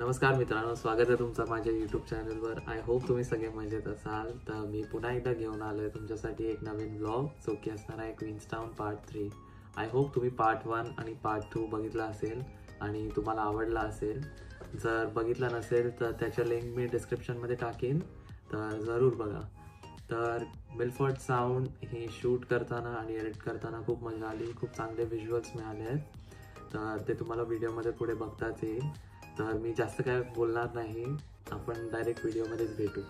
नमस्कार मित्रांनो, स्वागत आहे तुमचं माझ्या यूट्यूब चॅनलवर. आय होप तुम्ही सगळे मजेत असाल. तर मी पुन्हा एकदा घेऊन आलो आहे तुमच्यासाठी एक नवीन ब्लॉग, जो की असणार आहे क्वीन्सटाऊन पार्ट 3. आय होप तुम्ही पार्ट 1 आणि पार्ट 2 बघितला असेल आणि तुम्हाला आवडला असेल. जर बघितला नसेल तर त्याच्या लिंक मी डिस्क्रिप्शनमध्ये टाकेन, तर जरूर बघा. तर मिलफोर्ड साऊंड हे शूट करताना आणि एडिट करताना खूप मजा आली. खूप चांगले व्हिज्युअल्स मिळाले आहेत, तर ते तुम्हाला व्हिडिओमध्ये पुढे बघताच येईल. तर मी जास्त काय बोलणार नाही, आपण डायरेक्ट व्हिडिओमध्येच भेटू.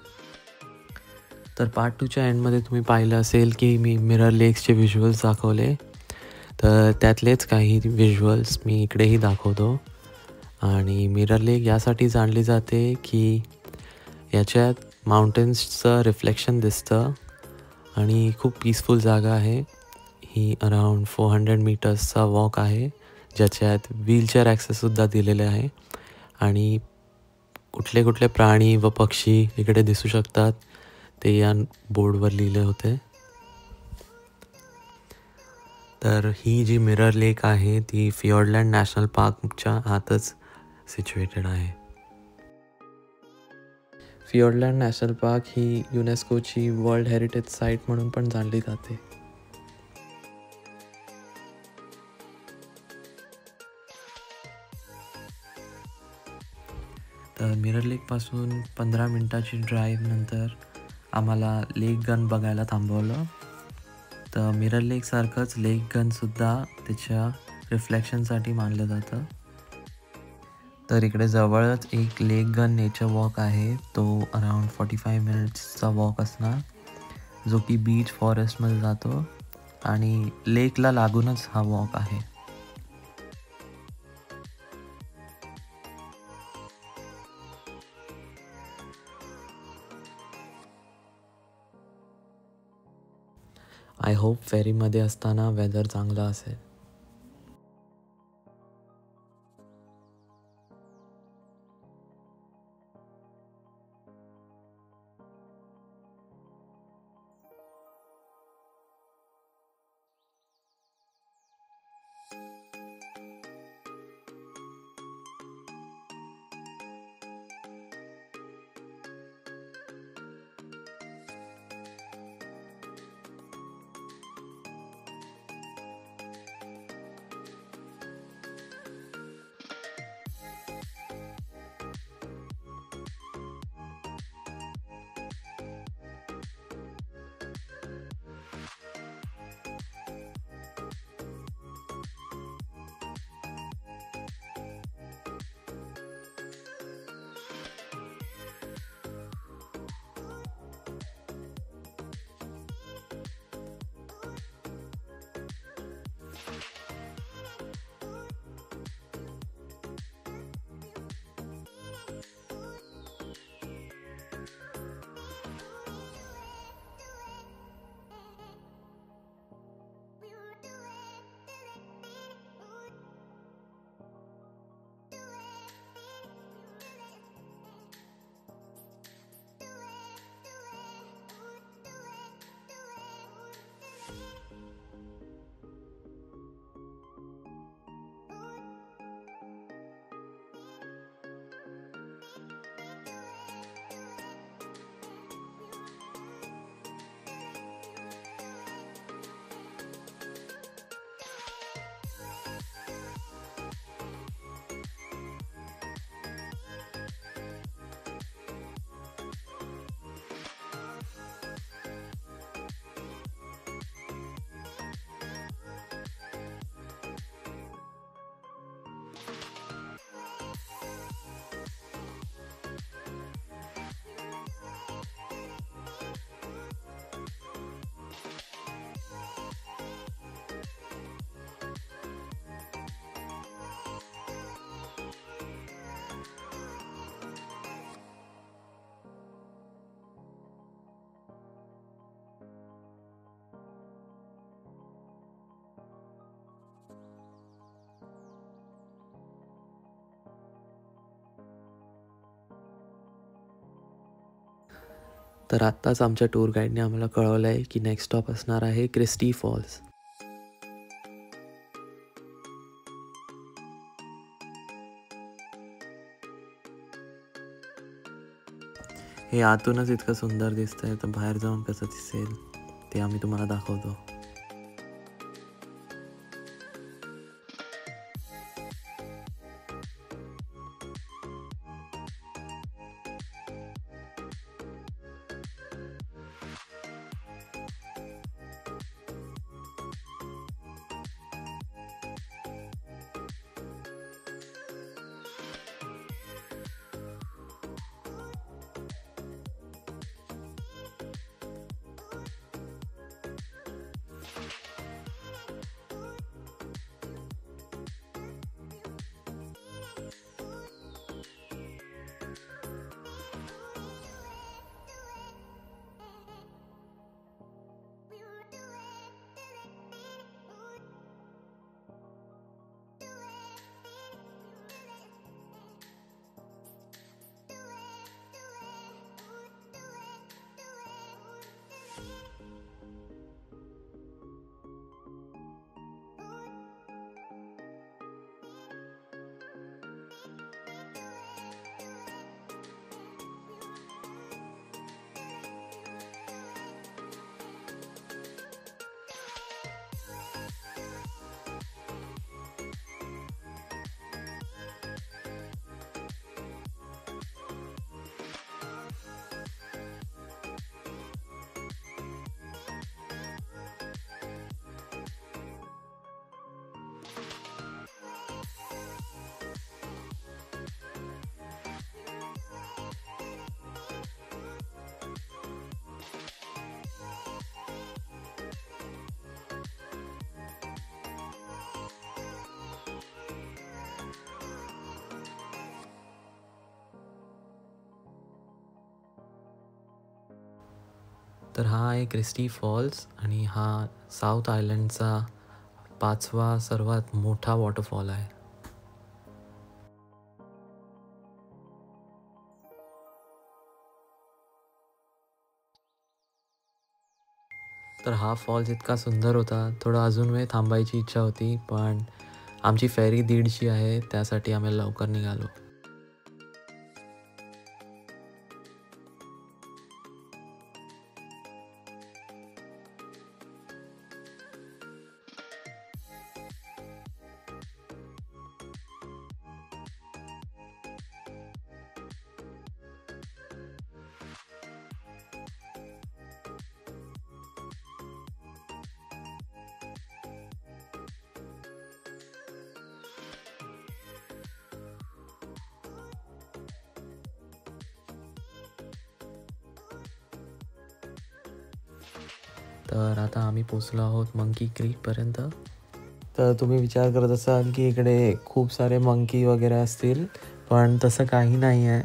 तर पार्ट 2च्या एंडमध्ये तुम्ही पाहिलं असेल की मी मिरर लेक्सचे व्हिज्युअल्स दाखवले, तर त्यातलेच काही व्हिज्युअल्स मी इकडेही दाखवतो. आणि मिरर लेक यासाठी जाणली जाते की याच्यात माउंटेन्सचं रिफ्लेक्शन दिसतं आणि खूप पीसफुल जागा आहे. ही अराउंड 400 मीटर्सचा वॉक आहे, ज्याच्यात व्हीलचेअर ॲक्सेससुद्धा दिलेले आहे. आणि कुठले कुठले प्राणी व पक्षी इकडे दिसू शकतात ते या बोर्डवर लिहिले होते. तर ही जी मिरर लेक आहे ती फियोर्डलँड नॅशनल पार्कच्या आतच सिच्युएटेड आहे. फियोर्डलँड नॅशनल पार्क ही युनेस्कोची वर्ल्ड हेरिटेज साईट म्हणून पण जाणली जाते. तर मिरर लेकपासून 15 मिनटाची ड्राईव्ह नंतर आम्हाला लेक गन बघायला थांबवलं. तर मिरर लेकसारखंच लेक गनसुद्धा त्याच्या रिफ्लेक्शनसाठी मानलं जातं. तर इकडे जवळच एक लेक गन नेचर वॉक आहे, तो अराउंड 45 मिनिट्सचा वॉक असणार, जो की बीच फॉरेस्टमध्ये जातो आणि लेकला लागूनच हा वॉक आहे. आय होप फेरीमध्ये असताना वेदर चांगला असेल. तर आत्ताच आमच्या टूर गाईडने आम्हाला कळवलं आहे की नेक्स्ट स्टॉप असणार आहे क्रिस्टी फॉल्स. हे आतूनच इतकं सुंदर दिसतंय, तर बाहेर जाऊन कसं दिसेल ते आम्ही तुम्हाला दाखवतो. तर हा आहे क्रिस्टी फॉल्स आणि हा साऊथ आयलंडचा 5वा सर्वात मोठा वॉटरफॉल आहे. तर हा फॉल्स इतका सुंदर होता, थोडा अजून वेळ थांबायची इच्छा होती, पण आमची फेरी 1:30ची आहे, त्यासाठी आम्ही लवकर निघालो. तर आता आम्ही पोचलो आहोत मंकी क्रीकपर्यंत. तर तुम्ही विचार करत असाल की इकडे खूप सारे मंकी वगैरे असतील, पण तसं काही नाही आहे.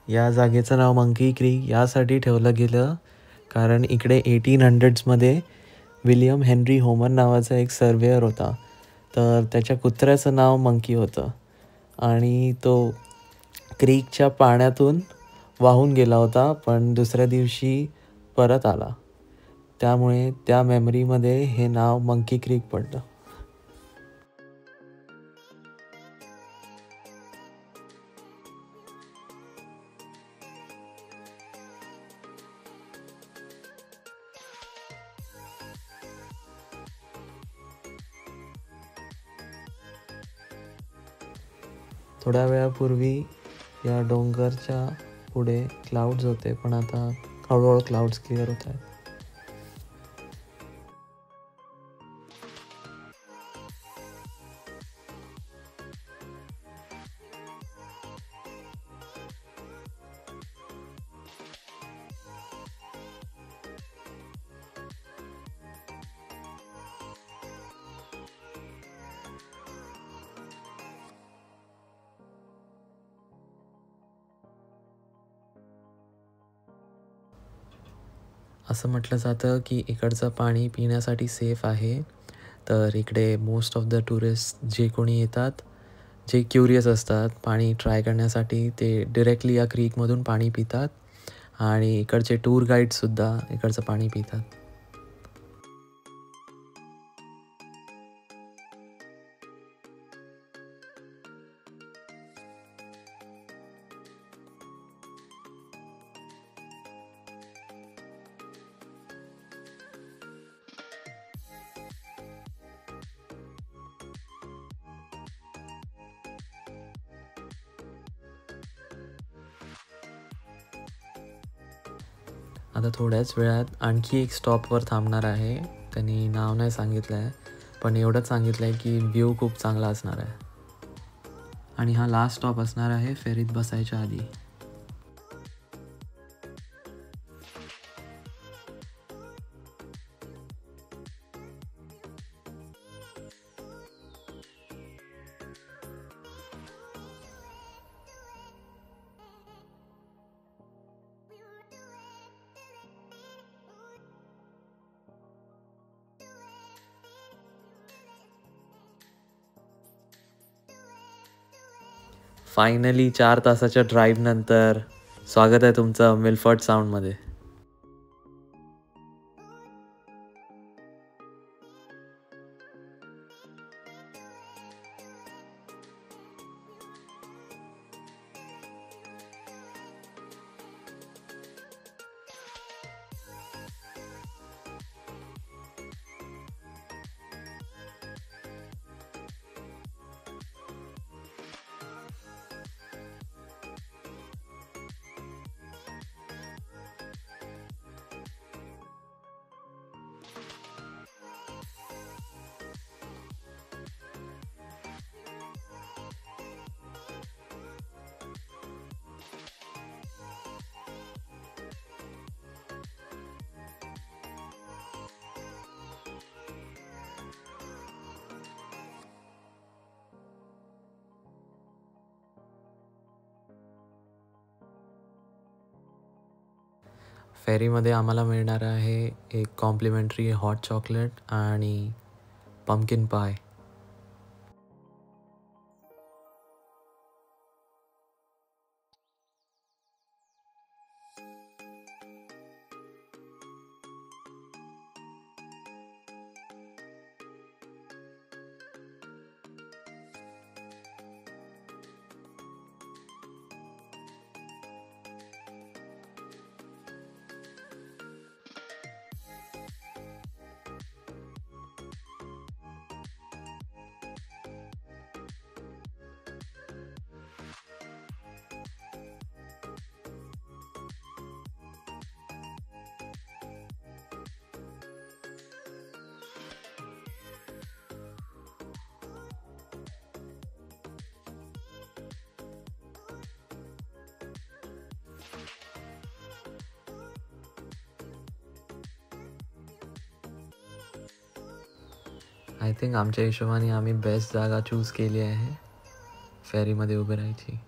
या जागेचं नाव मंकी क्रीक यासाठी ठेवलं गेलं कारण इकडे 1800मध्ये विलियम हेनरी होमर नावाचा एक सर्वेयर होता, तर त्याच्या कुत्र्याचं नाव मंकी होतं आणि तो क्रीकच्या पाण्यातून वाहून गेला होता, पण दुसऱ्या दिवशी परत आला. त्यामुळे त्या मेमरीमध्ये हे नाव मंकी क्रीक पडलं. थोड्या वेळापूर्वी या डोंगरच्या पुढे क्लाउड्स होते, पण आता हळूहळू क्लाउड्स क्लिअर होत आहेत. असं म्हटलं जातं की इकडचं पाणी पिण्यासाठी सेफ आहे. तर इकडे मोस्ट ऑफ द टुरिस्ट जे कोणी येतात, जे क्युरियस असतात पाणी ट्राय करण्यासाठी, ते डिरेक्टली या क्रीकमधून पाणी पितात आणि इकडचे टूर गाईडसुद्धा इकडचं पाणी पितात. आता थोड्याच वेळात आणखी एक स्टॉपवर थांबणार आहे. त्यांनी नाव नाही सांगितलं आहे, पण एवढंच सांगितलं आहे की व्ह्यू खूप चांगला असणार आहे. आणि हा लास्ट स्टॉप असणार आहे फेरीत बसायच्या आधी. फायनली 4 तासाच्या ड्राईव्ह नंतर स्वागत आहे तुमचं मिल्फर्ड साऊंडमध्ये. फेरीमध्ये आम्हाला मिळणार आहे एक कॉम्प्लिमेंटरी हॉट चॉकलेट आणि पम्पकिन पाय. आय थिंक आमच्या हिशोबाने आम्ही बेस्ट जागा चूज केली आहे फेरीमध्ये उभे राहायची.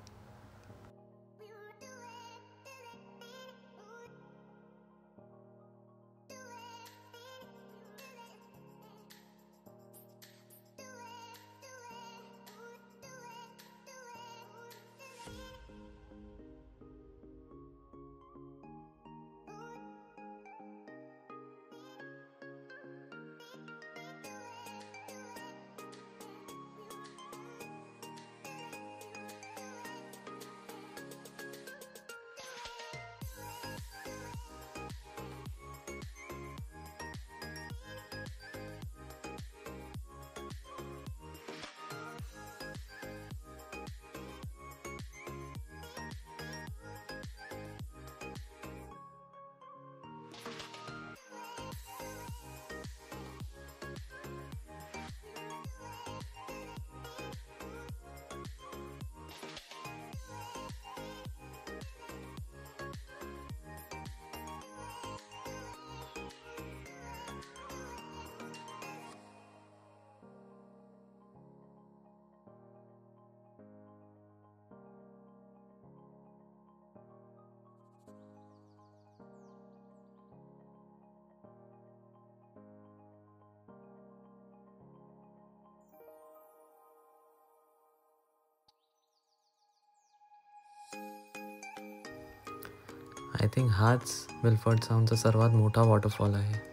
आय थिंक हाच मिल्फर्ड साऊंडचा सर्वात मोठा वॉटरफॉल आहे.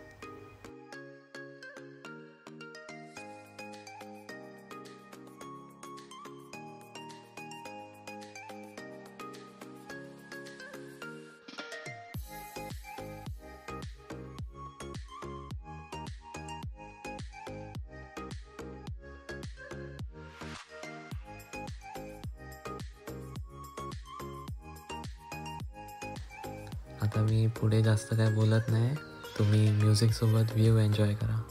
आता मी पुढे जास्त काय बोलत नाही, तुम्ही म्युझिकसोबत व्ह्यू एन्जॉय करा.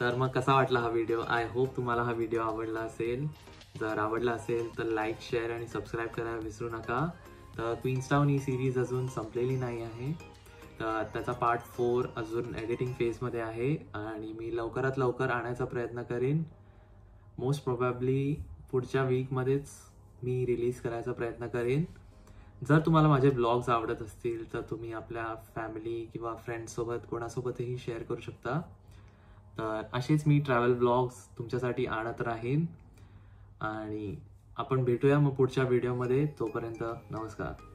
तर मग कसा वाटला हा व्हिडिओ? आय होप तुम्हाला हा व्हिडिओ आवडला असेल. जर आवडला असेल तर लाईक, शेअर आणि सबस्क्राईब करायला विसरू नका. तर क्वीन्सटाऊन ही सिरीज अजून संपलेली नाही आहे, तर त्याचा पार्ट 4 अजून एडिटिंग फेजमध्ये आहे आणि मी लवकरात लवकर आणायचा प्रयत्न करेन. मोस्ट प्रोबॅबली पुढच्या वीकमध्येच मी रिलीज करायचा प्रयत्न करेन. जर तुम्हाला माझे ब्लॉग्स आवडत असतील तर तुम्ही आपल्या फॅमिली किंवा फ्रेंड्ससोबत कोणासोबतही शेअर करू शकता. तर असेच मी ट्रॅव्हल ब्लॉग्स तुमच्यासाठी आणत राहीन आणि आपण भेटूया मग पुढच्या व्हिडिओमध्ये. तोपर्यंत नमस्कार.